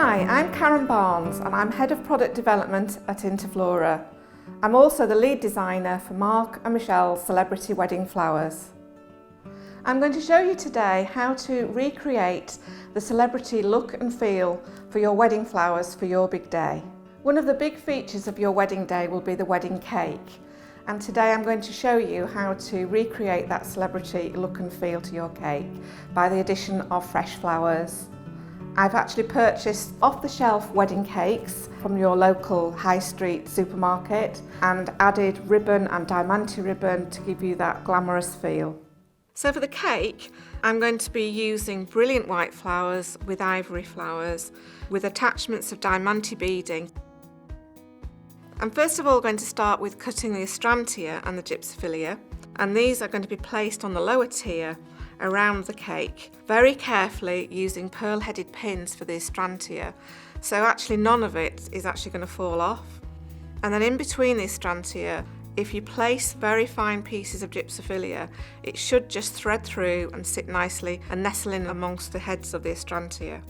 Hi, I'm Karen Barnes and I'm Head of Product Development at Interflora. I'm also the lead designer for Mark and Michelle's Celebrity Wedding Flowers. I'm going to show you today how to recreate the celebrity look and feel for your wedding flowers for your big day. One of the big features of your wedding day will be the wedding cake. And today I'm going to show you how to recreate that celebrity look and feel to your cake by the addition of fresh flowers. I've actually purchased off-the-shelf wedding cakes from your local high street supermarket and added ribbon and diamante ribbon to give you that glamorous feel. So for the cake, I'm going to be using brilliant white flowers with ivory flowers with attachments of diamante beading. I'm first of all going to start with cutting the astrantia and the gypsophilia, and these are going to be placed on the lower tier around the cake, very carefully using pearl-headed pins for the astrantia, so actually none of it is actually going to fall off. And then in between the astrantia, if you place very fine pieces of gypsophilia, it should just thread through and sit nicely and nestle in amongst the heads of the astrantia.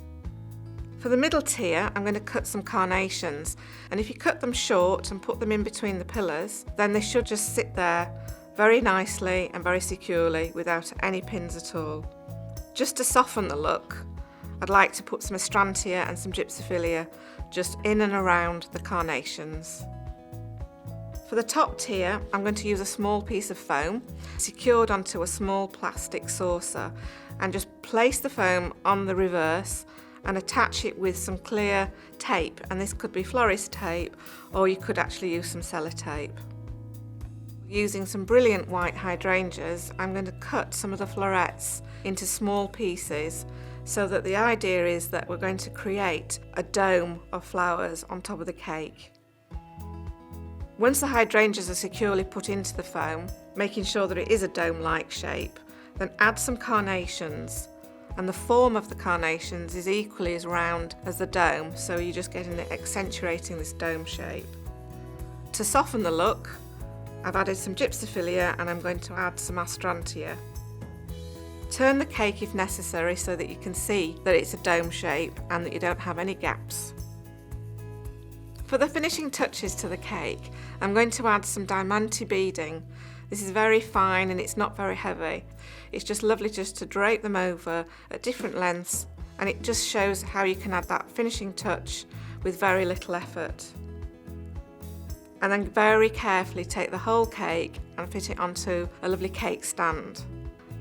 For the middle tier, I'm going to cut some carnations, and if you cut them short and put them in between the pillars, then they should just sit there very nicely and very securely without any pins at all. Just to soften the look, I'd like to put some astrantia and some gypsophilia just in and around the carnations. For the top tier, I'm going to use a small piece of foam secured onto a small plastic saucer and just place the foam on the reverse and attach it with some clear tape, and this could be florist tape or you could actually use some sellotape. Using some brilliant white hydrangeas, I'm going to cut some of the florets into small pieces so that the idea is that we're going to create a dome of flowers on top of the cake. Once the hydrangeas are securely put into the foam, making sure that it is a dome-like shape, then add some carnations, and the form of the carnations is equally as round as the dome, so you're just getting it accentuating this dome shape. To soften the look, I've added some gypsophilia and I'm going to add some astrantia. Turn the cake if necessary so that you can see that it's a dome shape and that you don't have any gaps. For the finishing touches to the cake, I'm going to add some diamante beading. This is very fine and it's not very heavy. It's just lovely just to drape them over at different lengths, and it just shows how you can add that finishing touch with very little effort. And then very carefully take the whole cake and fit it onto a lovely cake stand.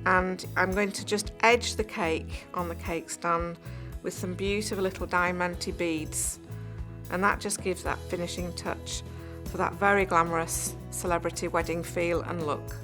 And I'm going to just edge the cake on the cake stand with some beautiful little diamante beads, and that just gives that finishing touch for that very glamorous celebrity wedding feel and look.